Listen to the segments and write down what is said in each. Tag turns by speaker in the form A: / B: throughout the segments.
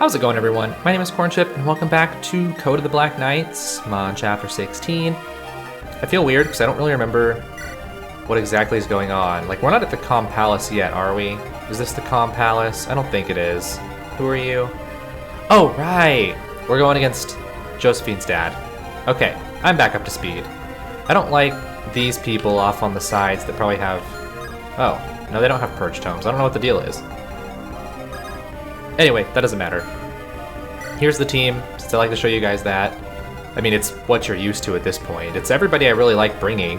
A: How's it going, everyone? My name is Cornchip, and welcome back to Code of the Black Knights. I'm on chapter 16. I feel weird because I don't really remember what exactly is going on. Like, we're not at the Calm Palace yet, are we? Is this the Calm Palace? I don't think it is. Who are you? Oh, right! We're going against Josephine's dad. Okay, I'm back up to speed. I don't like these people off on the sides that probably have... Oh, no, they don't have purge tomes. I don't know what the deal is. Anyway, that doesn't matter. Here's the team, since I like to show you guys that. I mean, it's what you're used to at this point. It's everybody I really like bringing.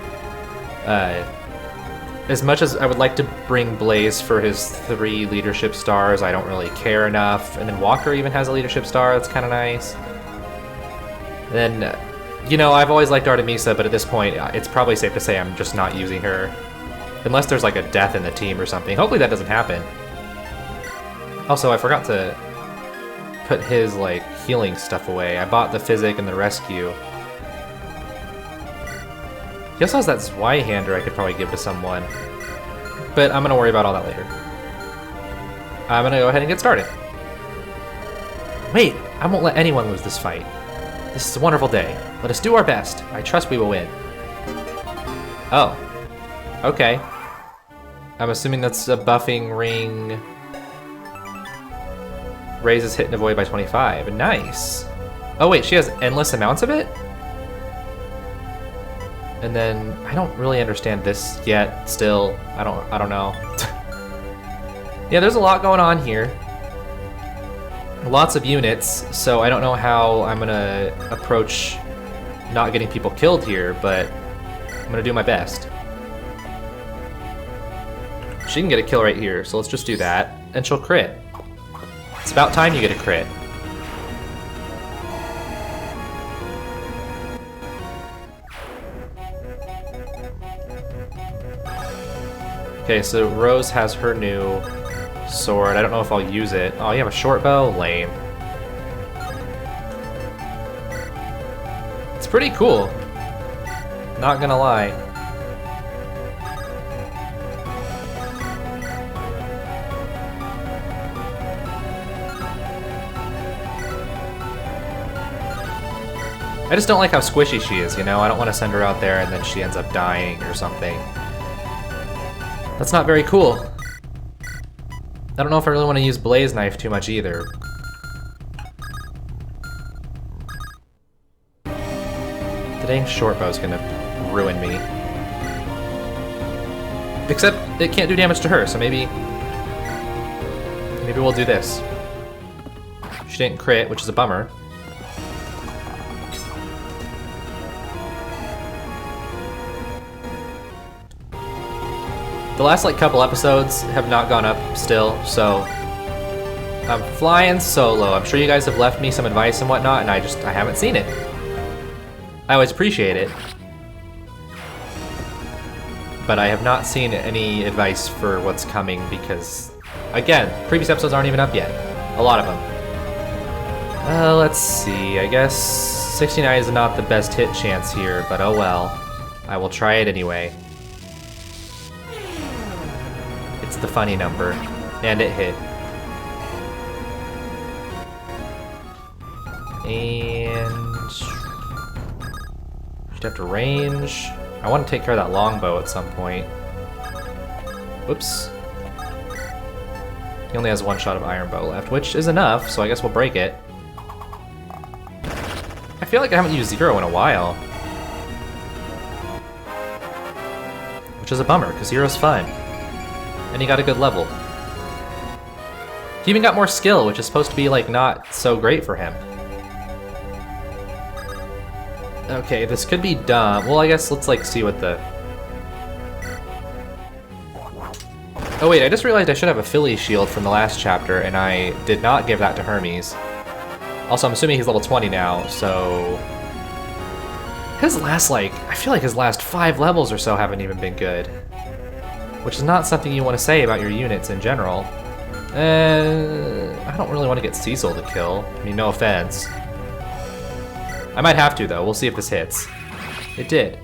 A: As much as I would like to bring Blaze for his 3 leadership stars, I don't really care enough. And then Walker even has a leadership star, that's kind of nice. And then, you know, I've always liked Artemisa, but at this point, it's probably safe to say I'm just not using her. Unless there's like a death in the team or something. Hopefully that doesn't happen. Also, I forgot to put his, like, healing stuff away. I bought the Physic and the Rescue. He also has that Zweihander I could probably give to someone. But I'm gonna worry about all that later. I'm gonna go ahead and get started. Wait, I won't let anyone lose this fight. This is a wonderful day. Let us do our best. I trust we will win. Oh. Okay. I'm assuming that's a buffing ring. Raises hit and avoid by 25. Nice. Oh wait, she has endless amounts of it? And then I don't really understand this yet. Still, I don't know. Yeah, there's a lot going on here. Lots of units, so I don't know how I'm gonna approach not getting people killed here, but I'm gonna do my best. She can get a kill right here, so let's just do that, and she'll crit. It's about time you get a crit. Okay, so Rose has her new sword. I don't know if I'll use it. Oh, you have a short bow? Lame. It's pretty cool. Not gonna lie. I just don't like how squishy she is, you know? I don't want to send her out there and then she ends up dying or something. That's not very cool. I don't know if I really want to use Blaze Knife too much either. The dang short bow's gonna ruin me. Except it can't do damage to her, so maybe we'll do this. She didn't crit, which is a bummer. The last like couple episodes have not gone up still, so I'm flying solo. I'm sure you guys have left me some advice and whatnot, and I haven't seen it. I always appreciate it, but I have not seen any advice for what's coming because, again, previous episodes aren't even up yet. A lot of them. Let's see. I guess 69 is not the best hit chance here, but oh well. I will try it anyway. It's the funny number, and it hit. And should have to range. I want to take care of that longbow at some point. Whoops. He only has 1 shot of iron bow left, which is enough, so I guess we'll break it. I feel like I haven't used Zero in a while. Which is a bummer, because Zero's fun. And he got a good level. He even got more skill, which is supposed to be, like, not so great for him. Okay, this could be dumb. Well, I guess let's, like, see what the... Oh wait, I just realized I should have a Philly shield from the last chapter, and I did not give that to Hermes. Also, I'm assuming he's level 20 now, so... His last, like, I feel like his last 5 levels or so haven't even been good. Which is not something you want to say about your units in general. I don't really want to get Cecil to kill. I mean, no offense. I might have to, though. We'll see if this hits. It did.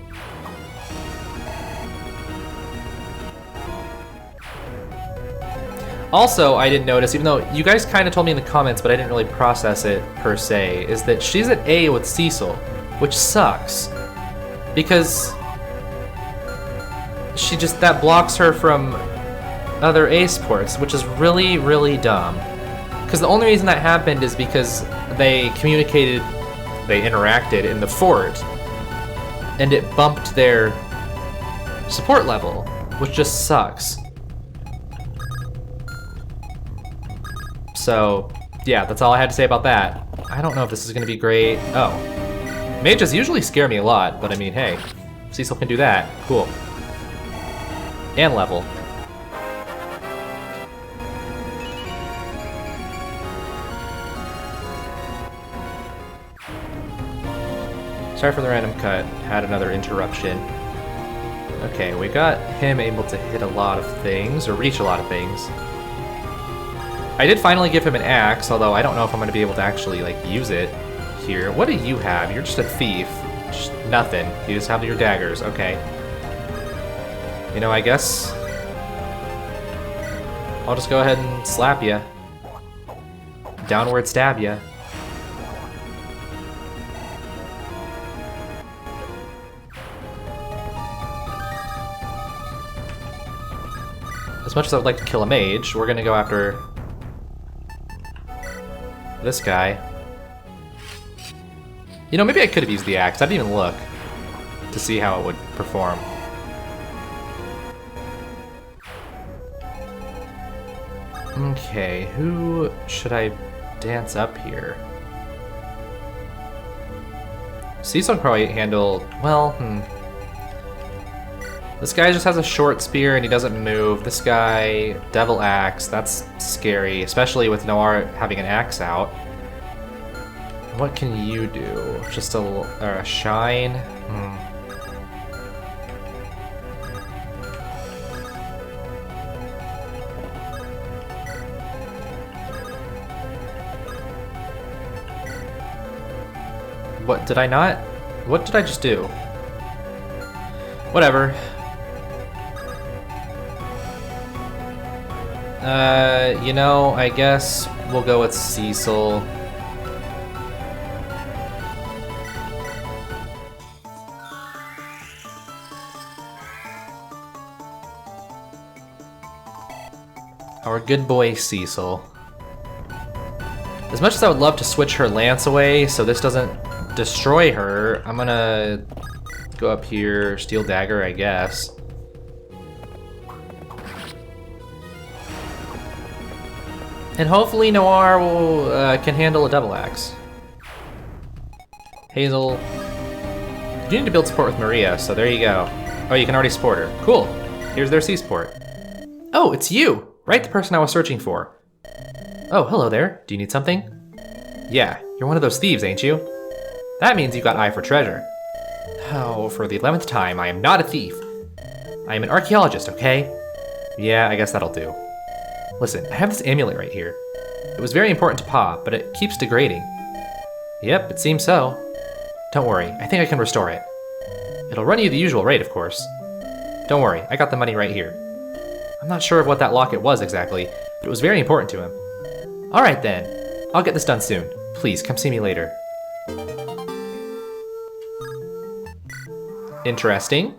A: Also, I didn't notice, even though you guys kind of told me in the comments, but I didn't really process it per se, is that she's at A with Cecil, which sucks. Because that blocks her from other A sports, which is really, really dumb. Because the only reason that happened is because they interacted in the fort, and it bumped their support level, which just sucks. So, yeah, that's all I had to say about that. I don't know if this is gonna be great. Oh. Mages usually scare me a lot, but I mean, hey, Cecil can do that. Cool. And level. Sorry for the random cut. Had another interruption. Okay, we got him able to hit a lot of things, or reach a lot of things. I did finally give him an axe, although I don't know if I'm going to be able to actually, like, use it here. What do you have? You're just a thief. Just nothing. You just have your daggers. Okay. You know, I guess I'll just go ahead and slap you. Downward stab you. As much as I would like to kill a mage, we're going to go after this guy. You know, maybe I could have used the axe. I didn't even look to see how it would perform. Okay, who should I dance up here? Cecil can probably handle, well, This guy just has a short spear and he doesn't move. This guy, Devil Axe, that's scary, especially with Noir having an axe out. What can you do? Just a shine? What did I not? What did I just do? Whatever. You know, I guess we'll go with Cecil. Our good boy Cecil. As much as I would love to switch her lance away so this doesn't destroy her, I'm gonna go up here, steel dagger, I guess. And hopefully Noir will can handle a double axe. Hazel. You need to build support with Maria, so there you go. Oh, you can already support her. Cool. Here's their C-Sport. Oh, it's you! Right, the person I was searching for. Oh, hello there. Do you need something? Yeah, you're one of those thieves, ain't you? That means you've got eye for treasure. Oh, for the 11th time, I am not a thief. I am an archaeologist, okay? Yeah, I guess that'll do. Listen, I have this amulet right here. It was very important to Pa, but it keeps degrading. Yep, it seems so. Don't worry, I think I can restore it. It'll run you the usual rate, of course. Don't worry, I got the money right here. I'm not sure of what that locket was exactly, but it was very important to him. Alright then, I'll get this done soon. Please, come see me later. Interesting.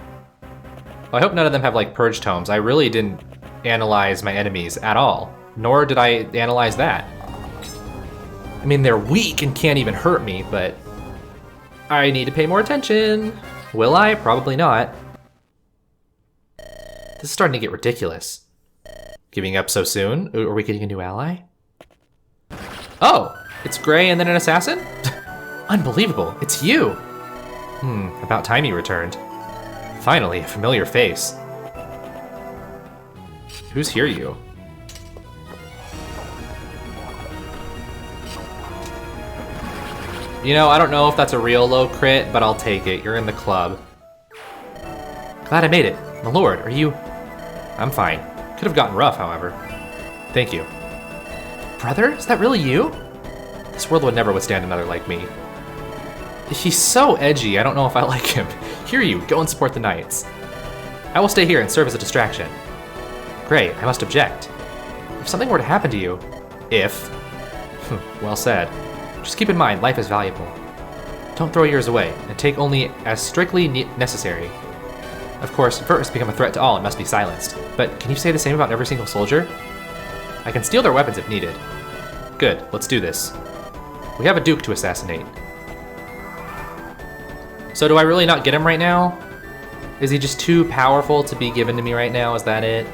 A: Well, I hope none of them have, like, purge tomes. I really didn't analyze my enemies at all, nor did I analyze that. I mean, they're weak and can't even hurt me, but I need to pay more attention. Will I? Probably not. This is starting to get ridiculous. Giving up so soon? Are we getting a new ally? Oh, it's Gray and then an assassin? Unbelievable, it's you! About time you returned. Finally, a familiar face. Who's here, you? You know, I don't know if that's a real low crit, but I'll take it. You're in the club. Glad I made it. My lord, are you... I'm fine. Could have gotten rough, however. Thank you. Brother? Is that really you? This world would never withstand another like me. He's so edgy, I don't know if I like him. Here you, go and support the knights. I will stay here and serve as a distraction. Gray, I must object. if something were to happen to you, if, well said, just keep in mind life is valuable. Don't throw yours away, and take only as strictly necessary. Of course, first become a threat to all and must be silenced. But can you say the same about every single soldier? I can steal their weapons if needed. Good, let's do this. We have a duke to assassinate. So do I really not get him right now? Is he just too powerful to be given to me right now? Is that it?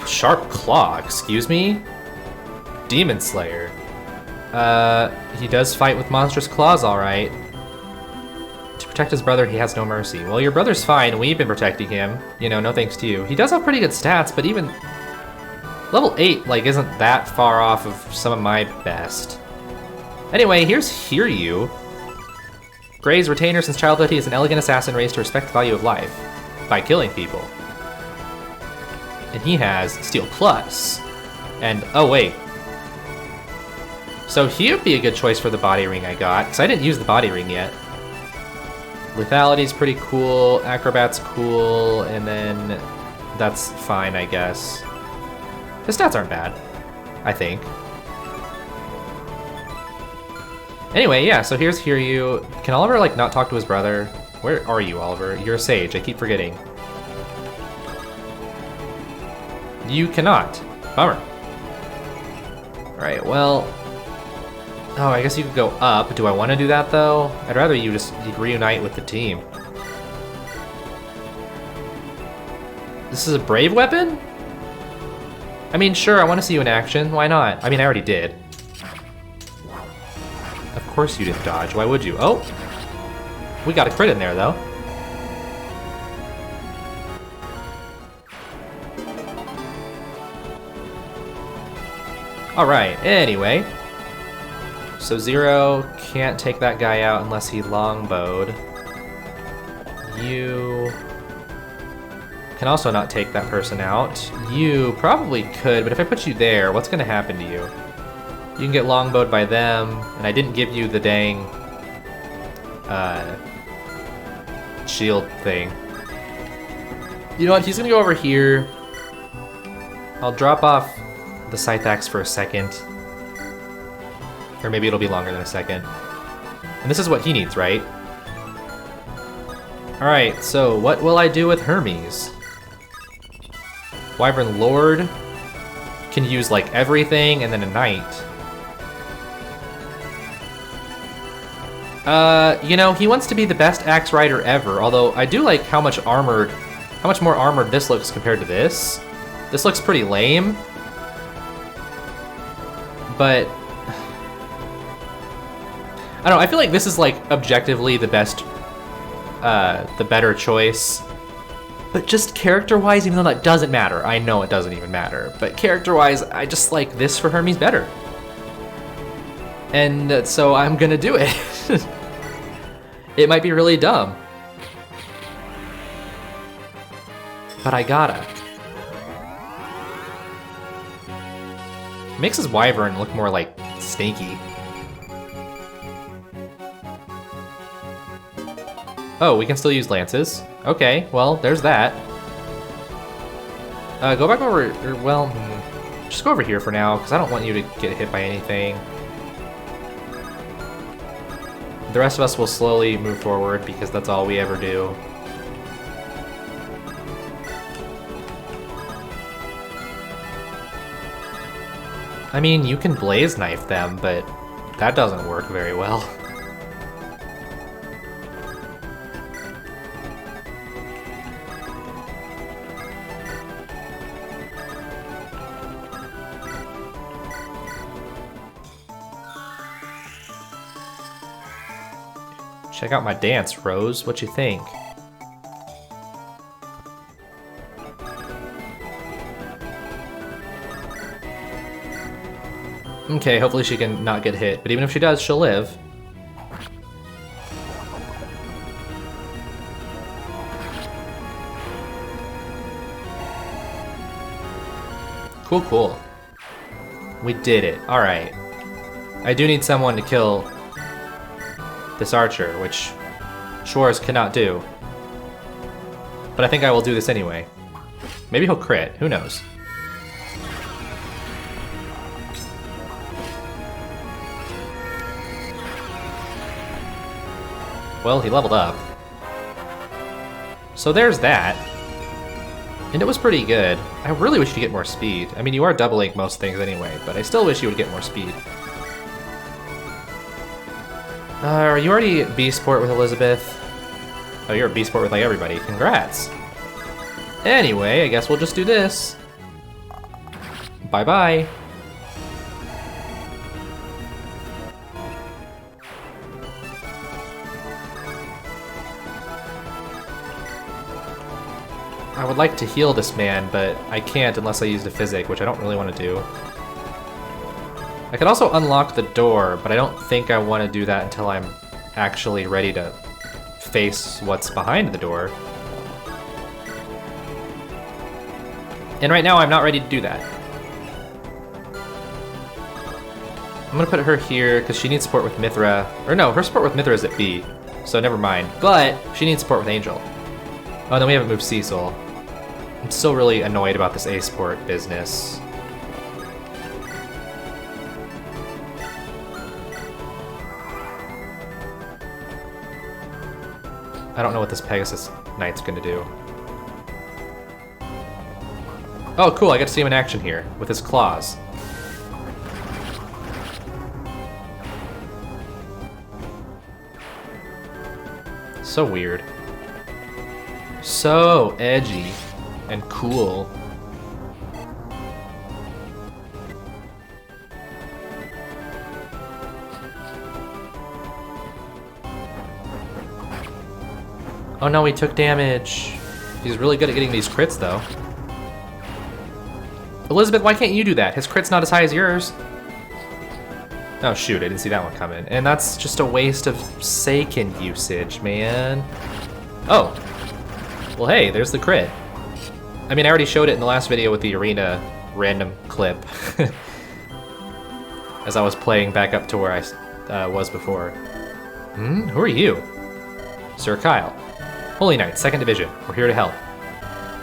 A: Sharp Claw, excuse me? Demon Slayer. He does fight with monstrous claws, alright. To protect his brother, he has no mercy. Well, your brother's fine. We've been protecting him. You know, no thanks to you. He does have pretty good stats, but even level 8, like, isn't that far off of some of my best. Anyway, here's Hiryu. Gray's retainer since childhood. He is an elegant assassin raised to respect the value of life by killing people. And he has Steel Plus. And, oh wait. So he would be a good choice for the body ring I got, because I didn't use the body ring yet. Lethality's pretty cool, Acrobat's cool, and then that's fine, I guess. His stats aren't bad, I think. Anyway, yeah, so here's Hiryu. Can Oliver, like, not talk to his brother? Where are you, Oliver? You're a sage, I keep forgetting. You cannot. Bummer. Alright, well... Oh, I guess you could go up. Do I want to do that, though? I'd rather you just reunite with the team. This is a brave weapon? I mean, sure, I want to see you in action. Why not? I mean, I already did. Of course you didn't dodge. Why would you? Oh! We got a crit in there, though. Alright, anyway. So Zero can't take that guy out unless he longbowed. You can also not take that person out. You probably could, but if I put you there, what's gonna happen to you? You can get longbowed by them, and I didn't give you the dang shield thing. You know what, he's gonna go over here. I'll drop off the Scythe Axe for a second. Or maybe it'll be longer than a second. And this is what he needs, right? Alright, so what will I do with Hermes? Wyvern Lord can use like everything and then a knight. You know, he wants to be the best axe rider ever, although I do like how much more armored this looks compared to this. This looks pretty lame. But I don't know, I feel like this is like objectively the best, the better choice. But just character-wise, even though that doesn't matter, I know it doesn't even matter, but character-wise, I just like this for Hermes better. And so I'm gonna do it. It might be really dumb. But I gotta. Makes his Wyvern look more like snaky. Oh, we can still use lances. Okay, well, there's that. Go back over, or, well, just go over here for now, because I don't want you to get hit by anything. The rest of us will slowly move forward, because that's all we ever do. I mean, you can blaze knife them, but that doesn't work very well. Check out my dance, Rose. What you think? Okay, hopefully she can not get hit, but even if she does, she'll live. Cool, cool. We did it. Alright. I do need someone to kill this archer, which Schwarz cannot do. But I think I will do this anyway. Maybe he'll crit, who knows? Well, he leveled up. So there's that. And it was pretty good. I really wish you could get more speed. I mean, you are doubling most things anyway, but I still wish you would get more speed. Are you already at B-Sport with Elizabeth? Oh, you're at B-Sport with like everybody. Congrats. Anyway, I guess we'll just do this. Bye-bye. I would like to heal this man, but I can't unless I use the physic, which I don't really want to do. I could also unlock the door, but I don't think I want to do that until I'm actually ready to face what's behind the door. And right now I'm not ready to do that. I'm gonna put her here because she needs support with Mithra. Or no, her support with Mithra is at B, so never mind. But she needs support with Angel. Oh, and then we haven't moved Cecil. I'm still really annoyed about this A-Sport business. I don't know what this Pegasus Knight's gonna do. Oh, cool, I get to see him in action here, with his claws. So weird. So edgy and cool. Oh no, he took damage. He's really good at getting these crits though. Elizabeth, why can't you do that? His crit's not as high as yours. Oh shoot, I didn't see that one coming. And that's just a waste of Seiken usage, man. Oh. Well hey, there's the crit. I mean, I already showed it in the last video with the arena random clip. As I was playing back up to where I was before. Who are you? Sir Kyle. Holy Knight, 2nd Division. We're here to help.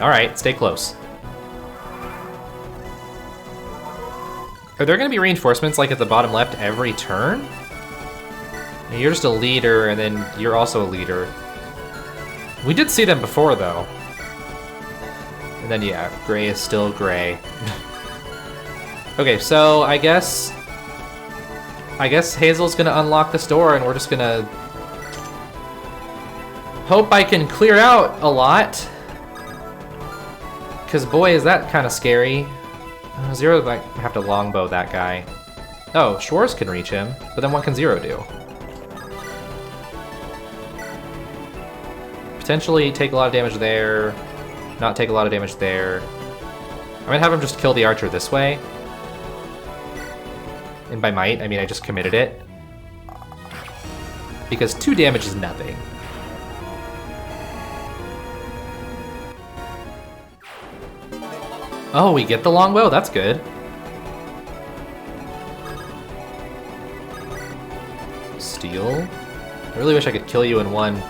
A: Alright, stay close. Are there gonna be reinforcements like at the bottom left every turn? You're just a leader, and then you're also a leader. We did see them before, though. And then, yeah, gray is still gray. Okay, so I guess Hazel's gonna unlock this door, and we're just gonna hope I can clear out a lot. Because boy, is that kind of scary. Zero might have to longbow that guy. Oh, Schwartz can reach him, but then what can Zero do? Potentially take a lot of damage there, not take a lot of damage there. I might have him just kill the archer this way. And by might, I mean I just committed it. Because 2 damage is nothing. Oh, we get the longbow? That's good. Steal? I really wish I could kill you in one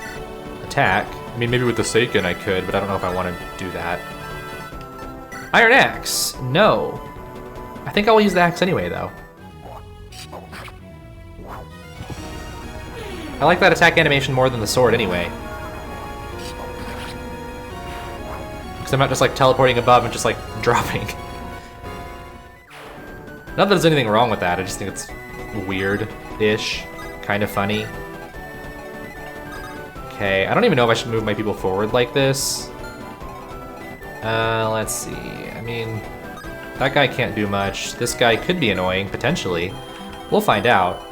A: attack. I mean, maybe with the Seiken I could, but I don't know if I want to do that. Iron Axe! No. I think I'll use the axe anyway, though. I like that attack animation more than the sword anyway. Because I'm not just like teleporting above and just like dropping. Not that there's anything wrong with that, I just think it's weird-ish, kind of funny. Okay, I don't even know if I should move my people forward like this. Let's see, I mean, that guy can't do much. This guy could be annoying, potentially. We'll find out.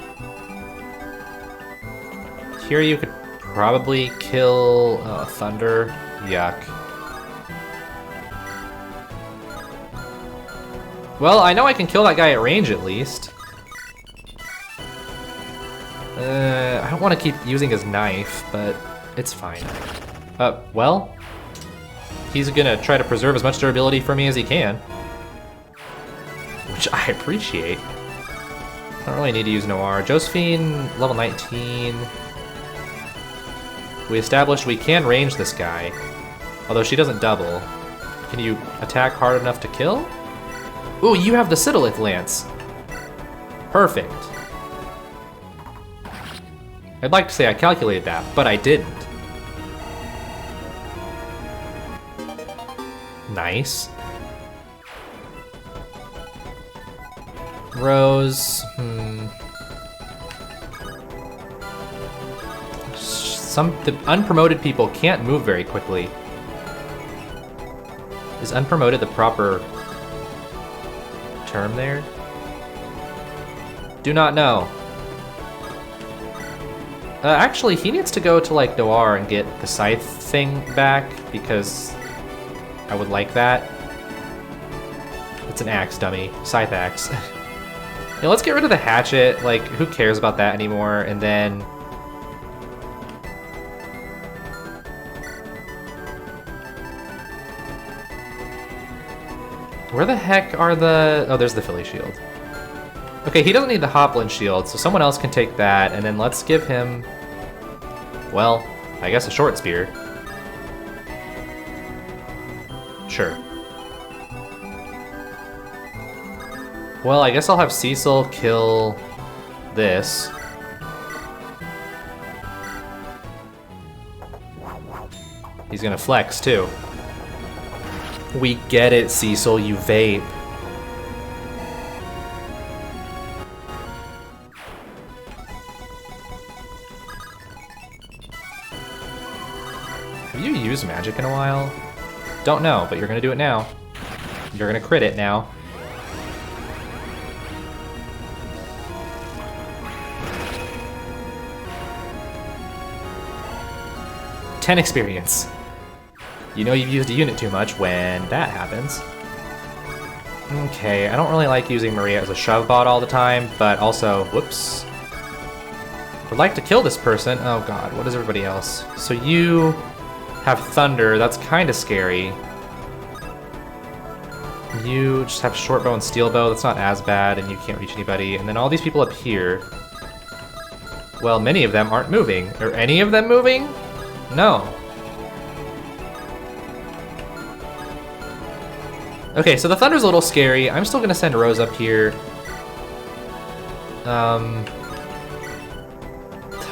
A: Here you could probably kill Thunder. Yuck. Well, I know I can kill that guy at range at least. I don't want to keep using his knife, but it's fine. Well, he's gonna try to preserve as much durability for me as he can. Which I appreciate. I don't really need to use Noir. Josephine, level 19. We established we can range this guy. Although she doesn't double. Can you attack hard enough to kill? Ooh, you have the Citolith Lance. Perfect. I'd like to say I calculated that, but I didn't. Nice. Rose, the unpromoted people can't move very quickly. Is unpromoted the proper term there? Do not know. Actually, he needs to go to like Noir and get the scythe thing back because I would like that. It's an axe, dummy. Scythe axe. Yeah, let's get rid of the hatchet. Like, who cares about that anymore? And then... where the heck are the... oh, there's the Philly shield. Okay, he doesn't need the Hoplin shield, so someone else can take that, and then let's give him... well, I guess a short spear. Sure. Well, I guess I'll have Cecil kill this. He's gonna flex, too. We get it, Cecil, you vape. Have you used magic in a while? Don't know, but you're gonna do it now. You're gonna crit it now. $10 experience. You know you've used a unit too much when that happens. Okay, I don't really like using Maria as a shove bot all the time, but also, whoops. Would like to kill this person. Oh god, what is everybody else? So you have Thunder, that's kind of scary. You just have short bow and steel bow, that's not as bad, and you can't reach anybody. And then all these people up here, well, many of them aren't moving. Are any of them moving? No. Okay, so the Thunder's a little scary. I'm still gonna send Rose up here. I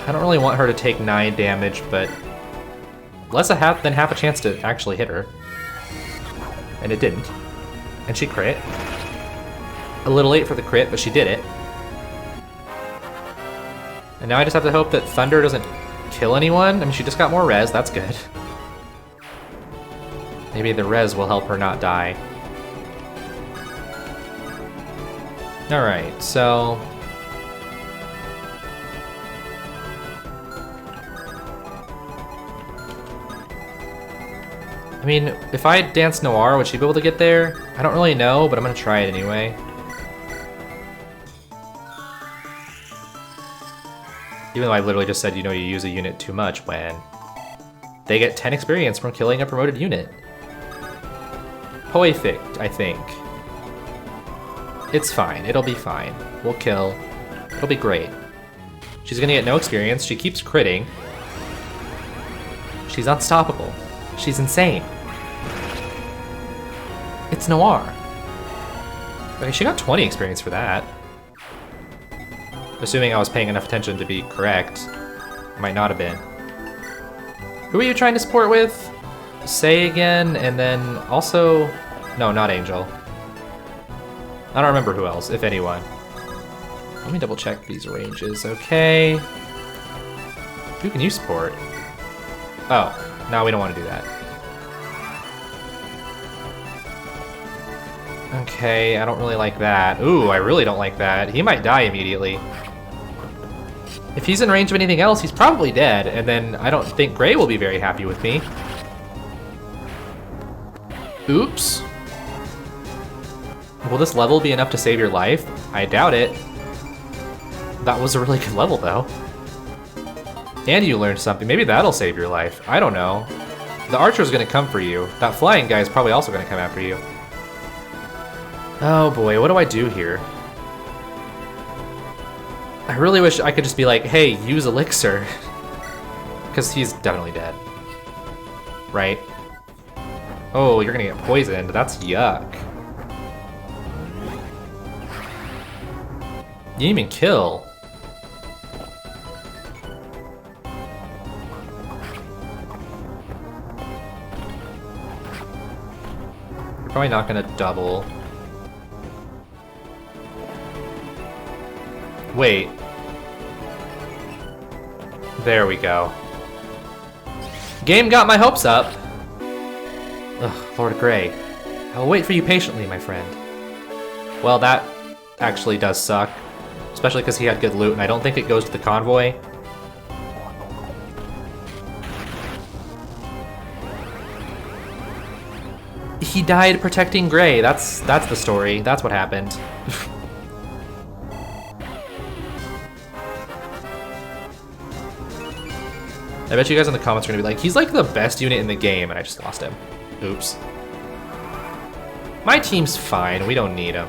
A: don't really want her to take 9 damage, but less than half a chance to actually hit her. And it didn't. And she crit. A little late for the crit, but she did it. And now I just have to hope that Thunder doesn't kill anyone. I mean, she just got more res, that's good. Maybe the res will help her not die. Alright, so... I mean, if I dance Noir, would she be able to get there? I don't really know, but I'm gonna try it anyway. Even though I literally just said, you know, you use a unit too much when they get 10 experience from killing a promoted unit. Perfect, I think. It's fine, it'll be fine. We'll kill. It'll be great. She's gonna get no experience, she keeps critting. She's unstoppable. She's insane. It's Noir. Okay, she got 20 experience for that. Assuming I was paying enough attention to be correct. Might not have been. Who are you trying to support with? Say again, and then also... no, not Angel. I don't remember who else, if anyone. Let me double check these ranges, okay. Who can you support? Oh, no, we don't want to do that. Okay, I don't really like that. Ooh, I really don't like that. He might die immediately. If he's in range of anything else, he's probably dead, and then I don't think Gray will be very happy with me. Oops. Will this level be enough to save your life? I doubt it. That was a really good level, though. And you learned something. Maybe that'll save your life. I don't know. The archer's gonna come for you. That flying guy is probably also gonna come after you. Oh boy, what do I do here? I really wish I could just be like, hey, use Elixir. Because he's definitely dead. Right? Oh, you're gonna get poisoned. That's yuck. You didn't even kill. You're probably not gonna double. Wait. There we go. Game got my hopes up. Ugh, Lord Grey. I will wait for you patiently, my friend. Well, that actually does suck. Especially because he had good loot, and I don't think it goes to the convoy. He died protecting Grey. That's the story. That's what happened. I bet you guys in the comments are gonna be like, he's like the best unit in the game, and I just lost him. Oops. My team's fine, we don't need him.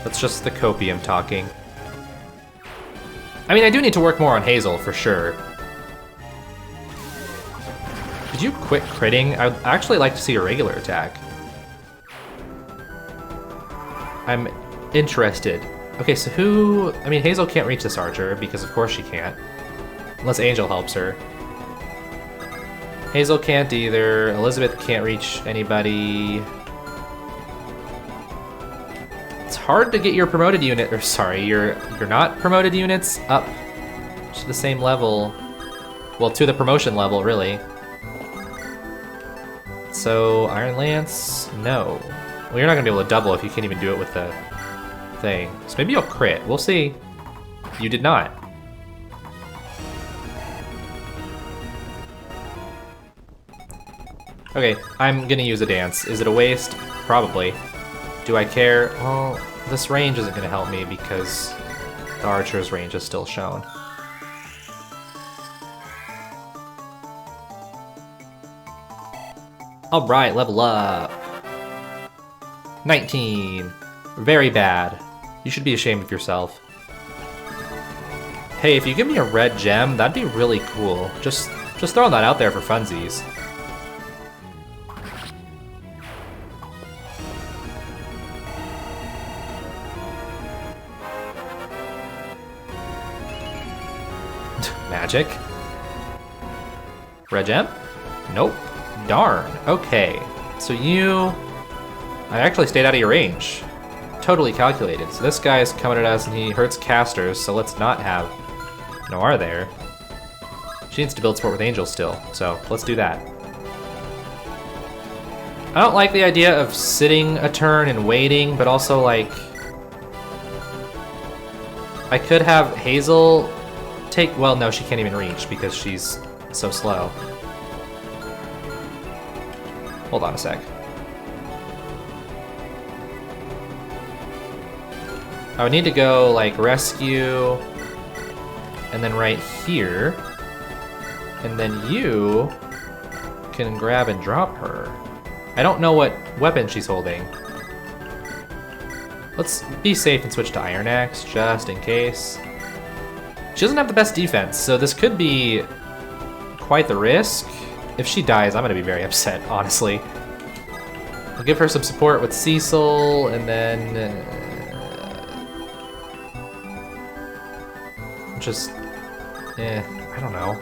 A: That's just the copium talking. I mean, I do need to work more on Hazel, for sure. Did you quit critting? I'd actually like to see a regular attack. I'm interested. Okay, so who... I mean, Hazel can't reach this archer, because of course she can't. Unless Angel helps her. Hazel can't either. Elizabeth can't reach anybody. It's hard to get your promoted unit, or sorry, your not promoted units up to the same level. Well, to the promotion level, really. So, Iron Lance, no. Well, you're not gonna be able to double if you can't even do it with the thing. So maybe you'll crit, we'll see. You did not. Okay, I'm gonna use a dance. Is it a waste? Probably. Do I care? Well, this range isn't gonna help me because the archer's range is still shown. Alright, level up. 19. Very bad. You should be ashamed of yourself. Hey, if you give me a red gem, that'd be really cool. Just throwing that out there for funsies. Magic? Red gem? Nope. Darn. Okay. So you... I actually stayed out of your range. Totally calculated. So this guy's coming at us and he hurts casters, so let's not have Noir there. She needs to build support with Angel still, so let's do that. I don't like the idea of sitting a turn and waiting, but also like... I could have Hazel take... Well, no, she can't even reach because she's so slow. Hold on a sec. I would need to go like rescue, and then right here, and then you can grab and drop her. I don't know what weapon she's holding. Let's be safe and switch to Iron Axe, just in case. She doesn't have the best defense, so this could be quite the risk. If she dies, I'm gonna be very upset, honestly. I'll give her some support with Cecil, and then... just... I don't know.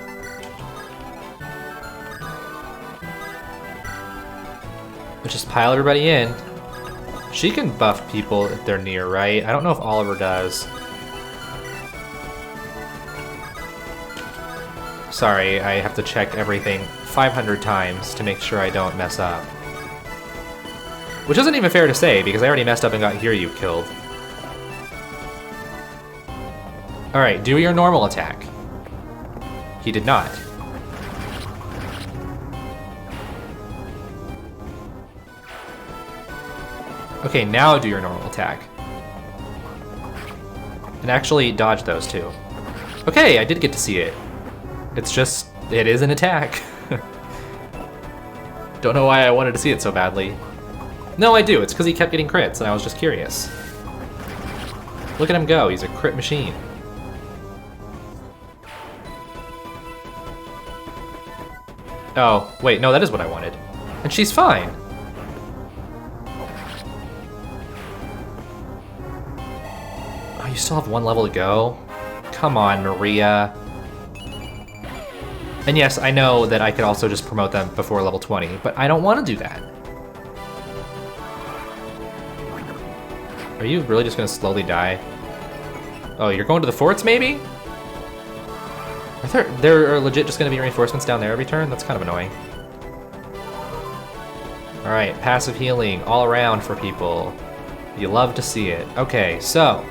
A: Let's just pile everybody in. She can buff people if they're near, right? I don't know if Oliver does. Sorry, I have to check everything 500 times to make sure I don't mess up. Which isn't even fair to say, because I already messed up and got Hiryu killed. Alright, do your normal attack. He did not. Okay, now do your normal attack. And actually dodge those two. Okay, I did get to see it. It's just, it is an attack. Don't know why I wanted to see it so badly. No, I do, it's because he kept getting crits and I was just curious. Look at him go, he's a crit machine. Oh, wait, no, that is what I wanted. And she's fine. Oh, you still have one level to go? Come on, Maria. And yes, I know that I could also just promote them before level 20, but I don't want to do that. Are you really just gonna slowly die? Oh, you're going to the forts, maybe? There are legit just gonna be reinforcements down there every turn? That's kind of annoying. Alright, passive healing all around for people. You love to see it. Okay, so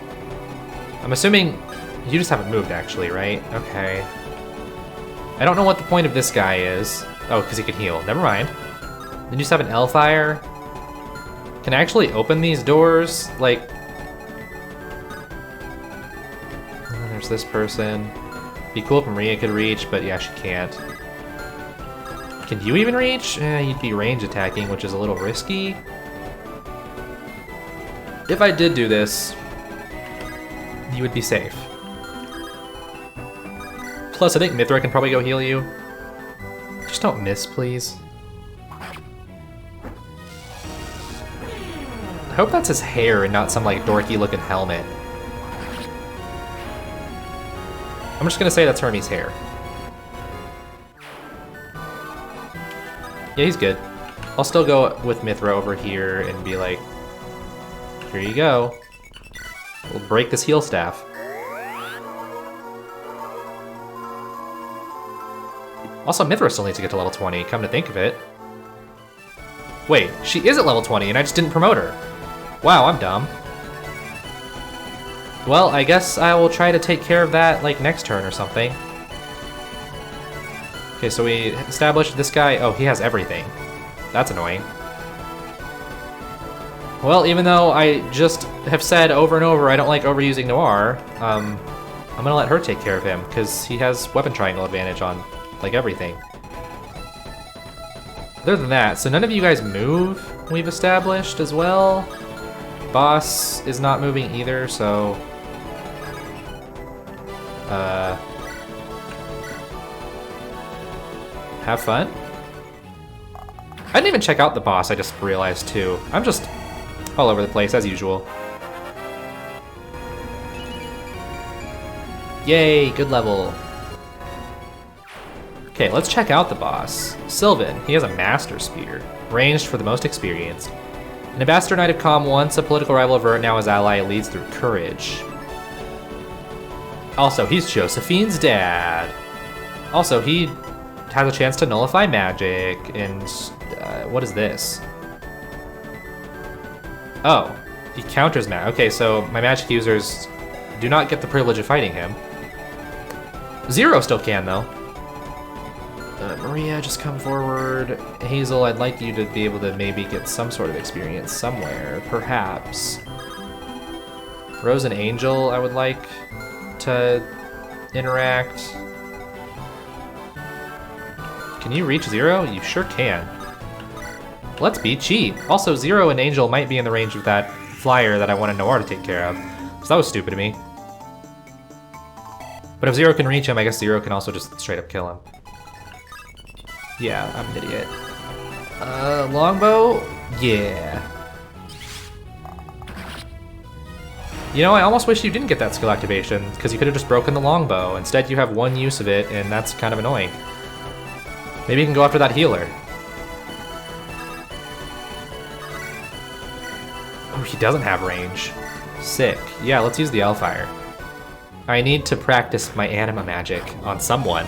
A: I'm assuming you just haven't moved actually, right? Okay. I don't know what the point of this guy is. Oh, because he can heal. Never mind. Then you just have an Hellfire. Can I actually open these doors? Like... There's this person. Be cool if Maria could reach, but yeah, she can't. Can you even reach? You'd be range attacking, which is a little risky. If I did do this, you would be safe. Plus, I think Mithra can probably go heal you. Just don't miss, please. I hope that's his hair and not some like dorky looking helmet. I'm just gonna say that's Hermes' hair. Yeah, he's good. I'll still go with Mithra over here and be like, here you go. We'll break this heal staff. Also, Mithra still needs to get to level 20, come to think of it. Wait, she is at level 20 and I just didn't promote her. Wow, I'm dumb. Well, I guess I will try to take care of that, like, next turn or something. Okay, so we established this guy. Oh, he has everything. That's annoying. Well, even though I just have said over and over I don't like overusing Noir, I'm gonna let her take care of him, because he has weapon triangle advantage on, like, everything. Other than that, so none of you guys move, we've established as well. Boss is not moving either, so... have fun? I didn't even check out the boss, I just realized too. I'm just all over the place, as usual. Yay, good level. Okay, let's check out the boss. Sylvan, he has a Master Spear, ranged for the most experienced. An Ambassador Knight of Calm, once a political rival of Vert, now his ally, leads through courage. Also, he's Josephine's dad. Also, he has a chance to nullify magic, and what is this? Oh, he counters magic. Okay, so my magic users do not get the privilege of fighting him. Zero still can, though. Maria, just come forward. Hazel, I'd like you to be able to maybe get some sort of experience somewhere, perhaps. Rose and Angel, I would like to interact. Can you reach Zero? You sure can. Let's be cheap. Also, Zero and Angel might be in the range of that flyer that I wanted Noir to take care of. So that was stupid of me. But if Zero can reach him, I guess Zero can also just straight up kill him. Yeah, I'm an idiot. Longbow? Yeah. You know, I almost wish you didn't get that skill activation, because you could have just broken the longbow. Instead, you have one use of it, and that's kind of annoying. Maybe you can go after that healer. Oh, he doesn't have range. Sick. Yeah, let's use the Hellfire. I need to practice my anima magic on someone.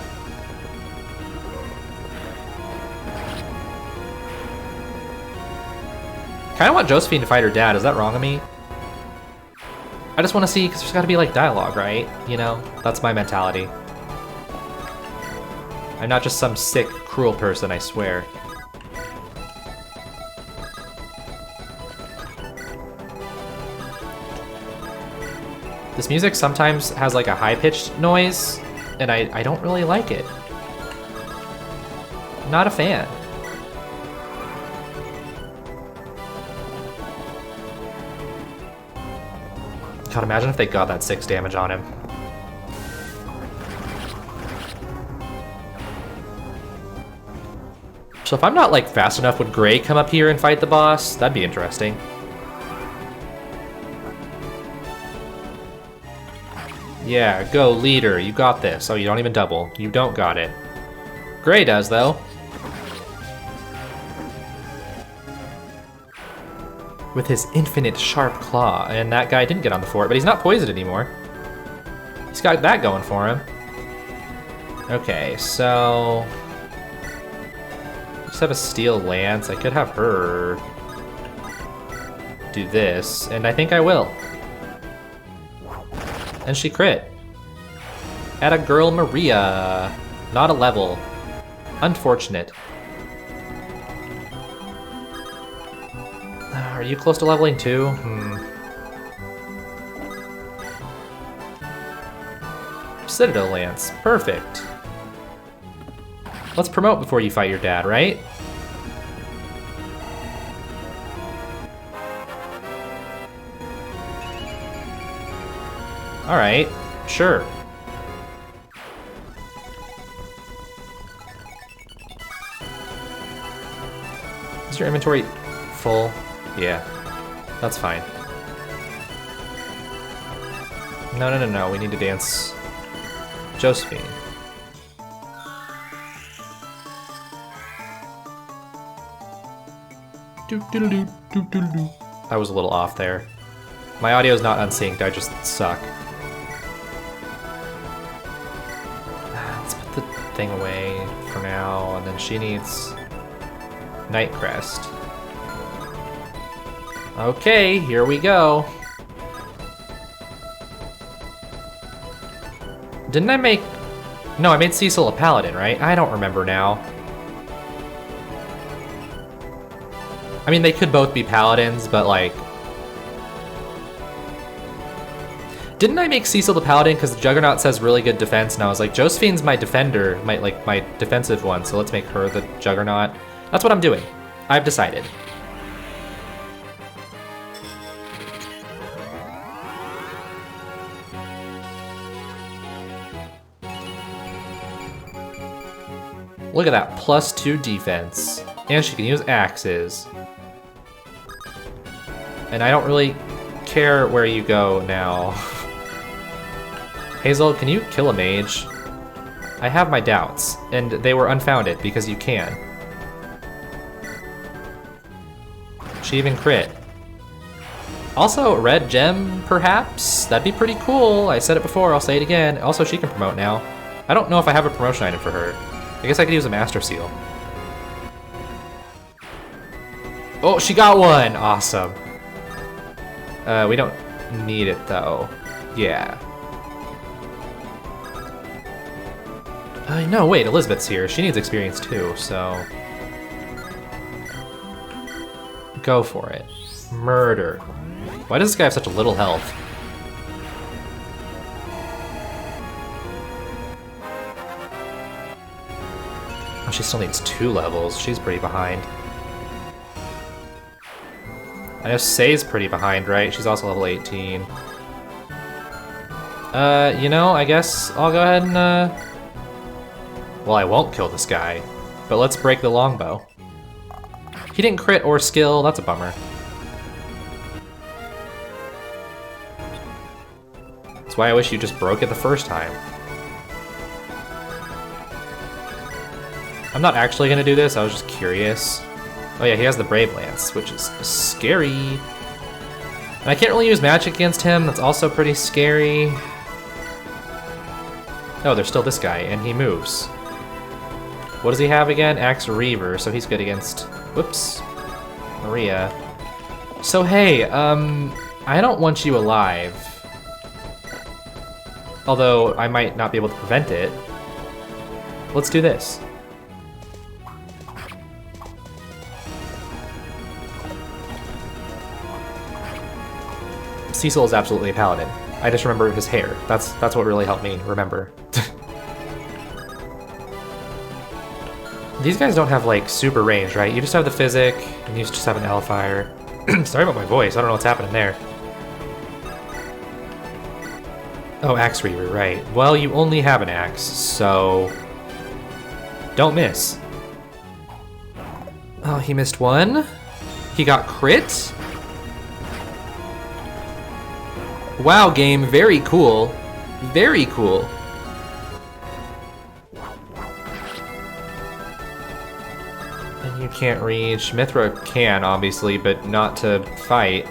A: Kinda want Josephine to fight her dad, is that wrong of me? I just want to see, because there's got to be like dialogue, right? You know, that's my mentality. I'm not just some sick, cruel person, I swear. This music sometimes has like a high-pitched noise, and I don't really like it. Not a fan. God, imagine if they got that 6 damage on him. So if I'm not like fast enough, would Gray come up here and fight the boss? That'd be interesting. Yeah, go leader, you got this. Oh, you don't even double. You don't got it. Gray does though. With his infinite sharp claw, and that guy didn't get on the fort, but he's not poisoned anymore. He's got that going for him. Okay, so... just have a steel lance. I could have her do this, and I think I will. And she crit. Atta girl Maria. Not a level. Unfortunate. Are you close to leveling too? Citadel Lance. Perfect. Let's promote before you fight your dad, right? Alright, sure. Is your inventory full? Yeah, that's fine. No, we need to dance Josephine. I was a little off there. My audio's not unsynced, I just suck. Let's put the thing away for now, and then she needs Nightcrest. Okay, here we go. Didn't I make... No, I made Cecil a paladin, right? I don't remember now. I mean, they could both be paladins, but like... Didn't I make Cecil the paladin because the Juggernaut says really good defense, and I was like, Josephine's my defender, my defensive one, so let's make her the Juggernaut. That's what I'm doing. I've decided. Look at that, +2 defense. And she can use axes. And I don't really care where you go now. Hazel, can you kill a mage? I have my doubts, and they were unfounded because you can. She even crit. Also, red gem, perhaps? That'd be pretty cool. I said it before, I'll say it again. Also, she can promote now. I don't know if I have a promotion item for her. I guess I could use a Master Seal. Oh, she got one! Awesome. We don't need it, though. Yeah. No, wait, Elizabeth's here. She needs experience, too, so... Go for it. Murder. Why does this guy have such a little health? Oh, she still needs 2 levels. She's pretty behind. I know Say's pretty behind, right? She's also level 18. You know, I guess I'll go ahead and, well, I won't kill this guy, but let's break the longbow. He didn't crit or skill, that's a bummer. That's why I wish you just broke it the first time. I'm not actually gonna do this, I was just curious. Oh yeah, he has the Brave Lance, which is scary. And I can't really use magic against him, that's also pretty scary. Oh, there's still this guy, and he moves. What does he have again? Axe Reaver, so he's good against... Whoops. Maria. So hey, I don't want you alive. Although, I might not be able to prevent it. Let's do this. Cecil is absolutely a paladin. I just remember his hair. That's what really helped me remember. These guys don't have like super range, right? You just have the physic, and you just have an Hellfire. Sorry about my voice, I don't know what's happening there. Oh, Axe Reaver, right. Well, you only have an axe, so... Don't miss. Oh, he missed one. He got crit. Wow, game, very cool. Very cool. And you can't reach. Mithra can, obviously, but not to fight.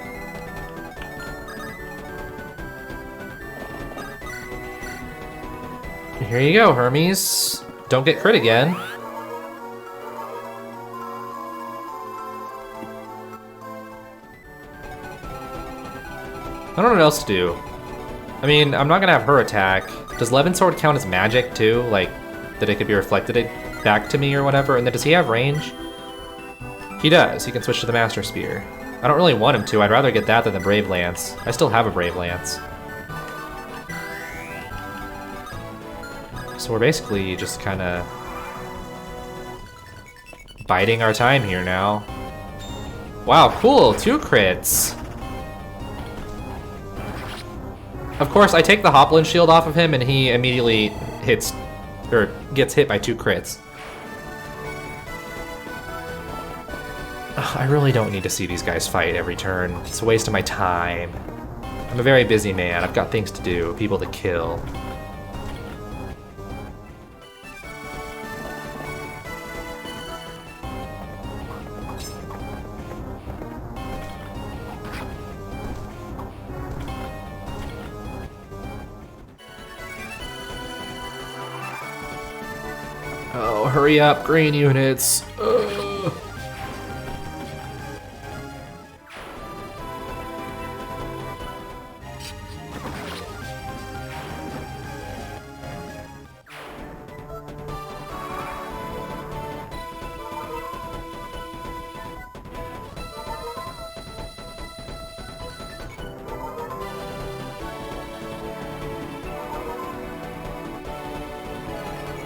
A: Here you go, Hermes. Don't get crit again. I don't know what else to do. I mean, I'm not gonna have her attack. Does Levin Sword count as magic too? Like, that it could be reflected back to me or whatever? And then does he have range? He does. He can switch to the Master Spear. I don't really want him to. I'd rather get that than the Brave Lance. I still have a Brave Lance. So we're basically just kind of biding our time here now. Wow, cool. 2 crits. Of course, I take the Hoplin shield off of him and he immediately hits, or gets hit by 2 crits. Ugh, I really don't need to see these guys fight every turn. It's a waste of my time. I'm a very busy man. I've got things to do, people to kill. Oh, hurry up, green units. Ugh.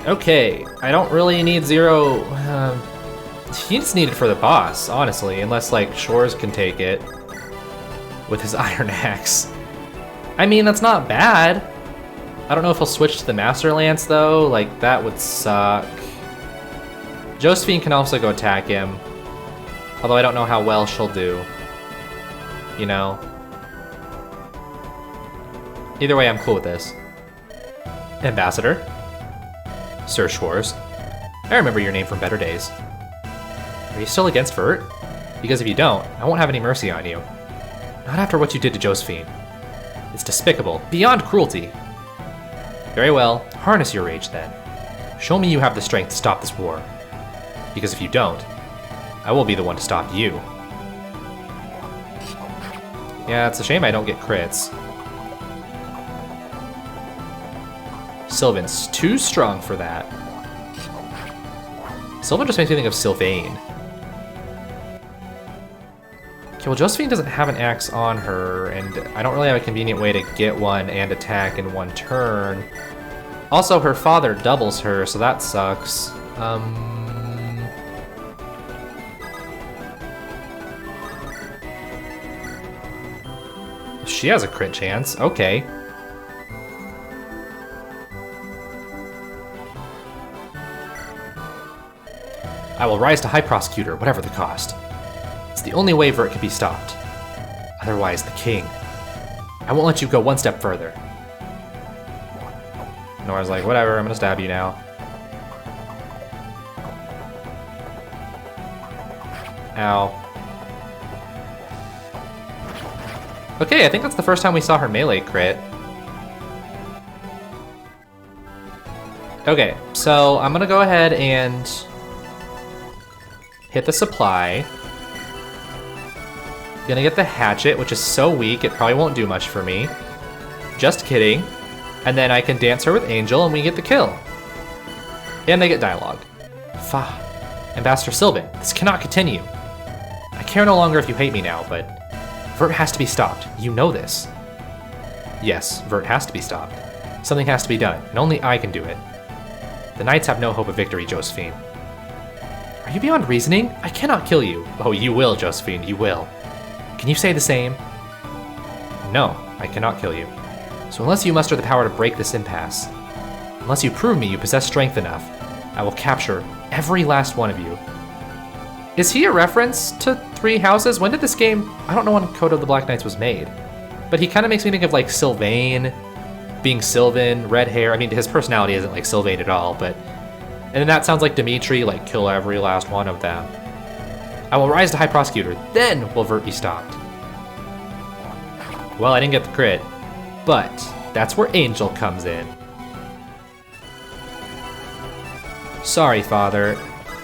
A: Okay, I don't really need 0. He just need it for the boss, honestly, unless like Shores can take it with his Iron Axe. I mean, that's not bad. I don't know if he'll switch to the Master Lance though, like that would suck. Josephine can also go attack him, although I don't know how well she'll do, you know? Either way, I'm cool with this. Ambassador. Sir Schwarz. I remember your name from better days. Are you still against Vert? Because if you don't, I won't have any mercy on you. Not after what you did to Josephine. It's despicable, beyond cruelty. Very well, harness your rage then. Show me you have the strength to stop this war. Because if you don't, I will be the one to stop you. Yeah, it's a shame I don't get crits. Sylvan's too strong for that. Sylvan just makes me think of Sylvain. Okay, well Josephine doesn't have an axe on her, and I don't really have a convenient way to get one and attack in one turn. Also, her father doubles her, so that sucks. She has a crit chance, okay. I will rise to High Prosecutor, whatever the cost. It's the only way Vert can be stopped. Otherwise, the king. I won't let you go one step further. Nora's like, whatever, I'm gonna stab you now. Ow. Okay, I think that's the first time we saw her melee crit. Okay, so I'm gonna go ahead and hit the supply. Gonna get the hatchet, which is so weak, it probably won't do much for me. Just kidding. And then I can dance her with Angel and we get the kill. And they get dialogue. Fa. Ambassador Sylvan, this cannot continue. I care no longer if you hate me now, but Vert has to be stopped. You know this. Yes, Vert has to be stopped. Something has to be done, and only I can do it. The Knights have no hope of victory, Josephine. Are you beyond reasoning? I cannot kill you. Oh, you will, Josephine, you will. Can you say the same? No, I cannot kill you. So unless you muster the power to break this impasse, unless you prove me you possess strength enough, I will capture every last one of you. Is he a reference to Three Houses? When did this game... I don't know when Code of the Black Knights was made. But he kind of makes me think of like Sylvain, being Sylvan, red hair. I mean, his personality isn't like Sylvain at all, but... And then that sounds like Dimitri, like kill every last one of them. I will rise to High Prosecutor, then will Vert be stopped. Well, I didn't get the crit, but that's where Angel comes in. Sorry, Father.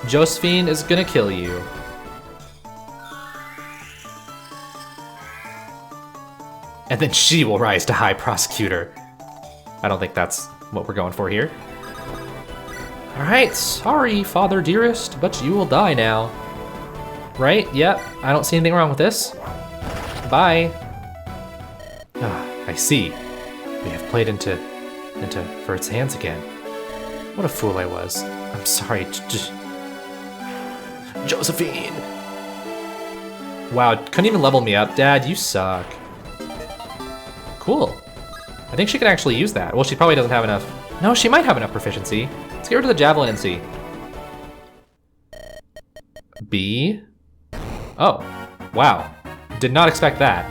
A: Josephine is gonna kill you. And then she will rise to High Prosecutor. I don't think that's what we're going for here. Alright, sorry, Father Dearest, but you will die now. Right? Yep, I don't see anything wrong with this. Bye. Ah, I see. We have played into Vert's hands again. What a fool I was. I'm sorry. Josephine! Wow, couldn't even level me up. Dad, you suck. Cool. I think she can actually use that. Well, she probably doesn't have enough. No, she might have enough proficiency. Let's get rid of the javelin and see. B. Oh, wow. Did not expect that.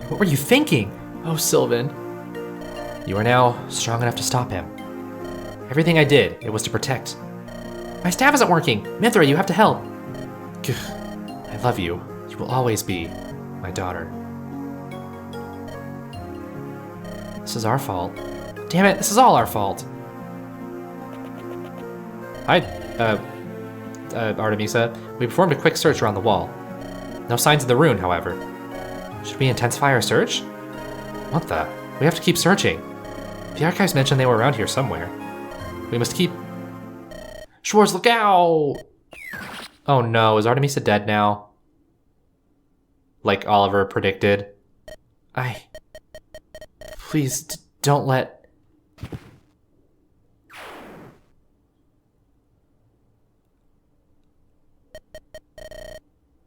A: What were you thinking? Oh, Sylvan. You are now strong enough to stop him. Everything I did, it was to protect. My staff isn't working. Mithra, you have to help. Gugh. I love you. You will always be my daughter. This is our fault. Damn it, this is all our fault. Hi, Artemisa. We performed a quick search around the wall. No signs of the rune, however. Should we intensify our search? What the? We have to keep searching. The archives mentioned they were around here somewhere. We must keep... Schwartz, look out! Oh no, is Artemisa dead now? Like Oliver predicted. Please, don't let...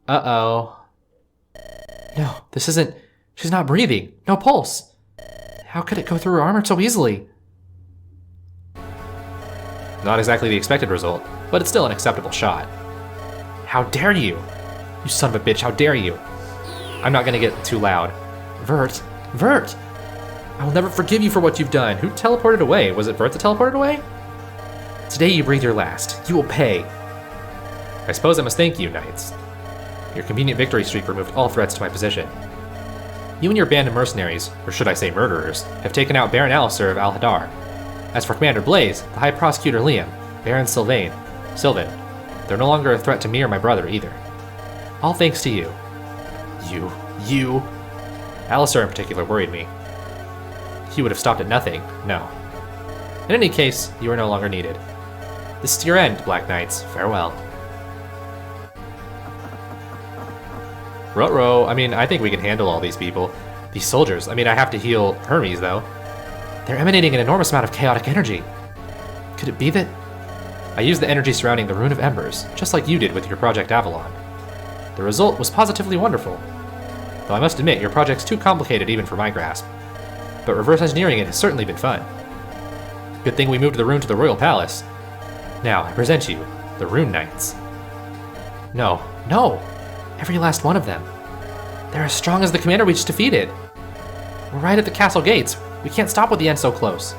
A: Uh-oh. No, this isn't... She's not breathing. No pulse. How could it go through her armor so easily? Not exactly the expected result, but it's still an acceptable shot. How dare you? You son of a bitch, how dare you? I'm not gonna get too loud. Vert! Vert! I will never forgive you for what you've done. Who teleported away? Was it Vert that teleported away? Today you breathe your last. You will pay. I suppose I must thank you, knights. Your convenient victory streak removed all threats to my position. You and your band of mercenaries, or should I say murderers, have taken out Baron Alistair of Al-Hadar. As for Commander Blaze, the High Prosecutor Liam, Baron Sylvain, they're no longer a threat to me or my brother either. All thanks to you. You. Alistair in particular worried me. He would have stopped at nothing, no. In any case, you are no longer needed. This is your end, Black Knights. Farewell. Ruh-roh, I mean, I think we can handle all these people. These soldiers, I mean, I have to heal Hermes, though. They're emanating an enormous amount of chaotic energy. Could it be that... I used the energy surrounding the Rune of Embers, just like you did with your Project Avalon. The result was positively wonderful. Though I must admit, your project's too complicated even for my grasp. But reverse engineering it has certainly been fun. Good thing we moved the rune to the Royal Palace. Now, I present you, the Rune Knights. No. Every last one of them. They're as strong as the commander we just defeated. We're right at the castle gates. We can't stop with the end so close.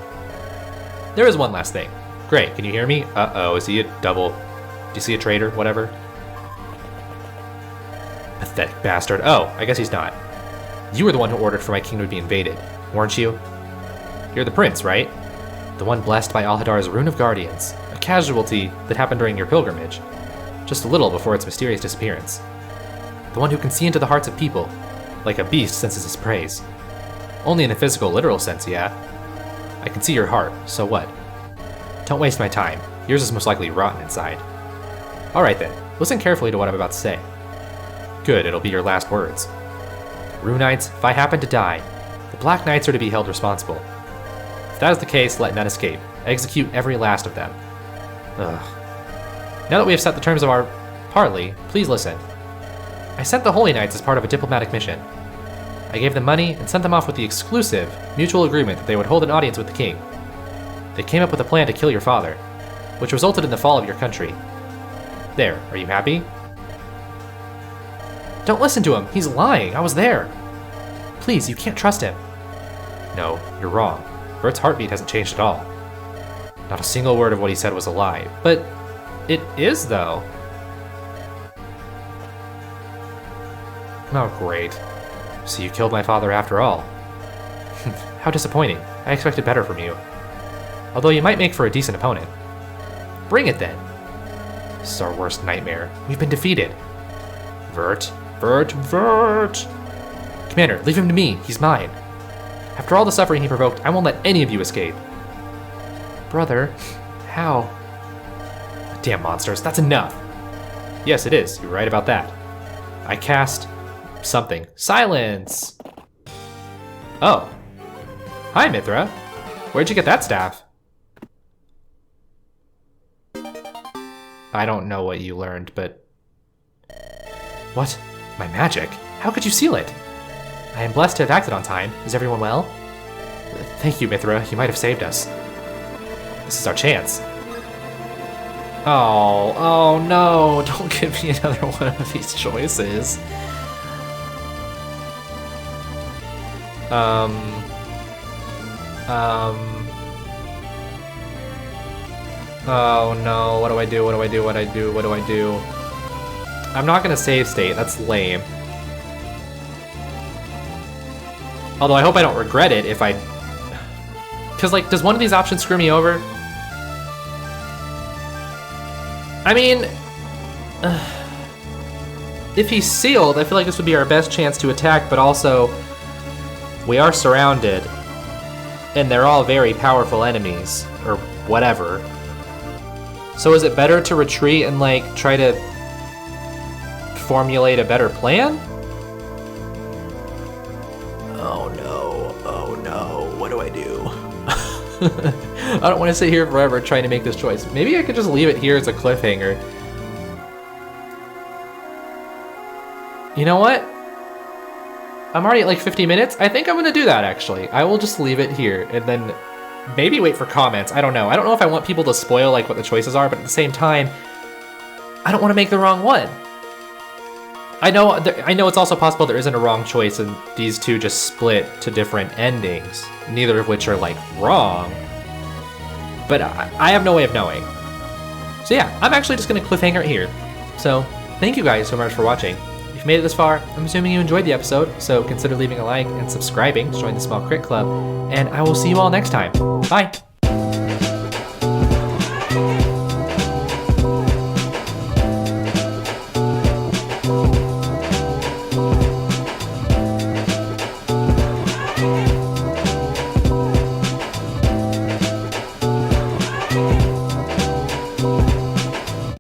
A: There is one last thing. Great, can you hear me? Uh-oh, is he a double... Do you see a traitor? Whatever. Pathetic bastard. Oh, I guess he's not. You were the one who ordered for my kingdom to be invaded, weren't you? You're the prince, right? The one blessed by Al-Hadar's Rune of Guardians, a casualty that happened during your pilgrimage, just a little before its mysterious disappearance. The one who can see into the hearts of people, like a beast senses its prey. Only in a physical, literal sense, yeah? I can see your heart, so what? Don't waste my time. Yours is most likely rotten inside. Alright then, listen carefully to what I'm about to say. Good, it'll be your last words. Rune Knights, if I happen to die, the Black Knights are to be held responsible. If that is the case, let none escape. Execute every last of them. Ugh. Now that we have set the terms of our parley, please listen. I sent the Holy Knights as part of a diplomatic mission. I gave them money and sent them off with the exclusive, mutual agreement that they would hold an audience with the king. They came up with a plan to kill your father, which resulted in the fall of your country. There, are you happy? Don't listen to him. He's lying. I was there. Please, you can't trust him. No, you're wrong. Bert's heartbeat hasn't changed at all. Not a single word of what he said was a lie. But it is, though. Oh, great. So you killed my father after all. How disappointing. I expected better from you. Although you might make for a decent opponent. Bring it then. This is our worst nightmare. We've been defeated. Vert. Commander, leave him to me. He's mine. After all the suffering he provoked, I won't let any of you escape. Brother, how? Damn monsters, that's enough. Yes, it is. You're right about that. I cast something. Silence! Oh. Hi, Mithra. Where'd you get that staff? I don't know what you learned, but... What? My magic? How could you seal it? I am blessed to have acted on time. Is everyone well? Thank you, Mithra. You might have saved us. This is our chance. Oh no! Don't give me another one of these choices. Oh no, what do I do? I'm not gonna save state, that's lame. Although I hope I don't regret it if I... Cause like, does one of these options screw me over? I mean... if he's sealed, I feel like this would be our best chance to attack, but also... We are surrounded. And they're all very powerful enemies. Or whatever. So is it better to retreat and like, try to... formulate a better plan? Oh no, what do I do? I don't want to sit here forever trying to make this choice. Maybe I could just leave it here as a cliffhanger. You know what? I'm already at like 50 minutes. I think I'm gonna do that actually. I will just leave it here and then maybe wait for comments. I don't know. I don't know if I want people to spoil like what the choices are, but at the same time, I don't want to make the wrong one. I know it's also possible there isn't a wrong choice and these two just split to different endings, neither of which are like wrong, but I have no way of knowing. So yeah, I'm actually just gonna cliffhanger it here. So thank you guys so much for watching. If you made it this far, I'm assuming you enjoyed the episode, so consider leaving a like and subscribing to join the Small Crit Club, and I will see you all next time. Bye!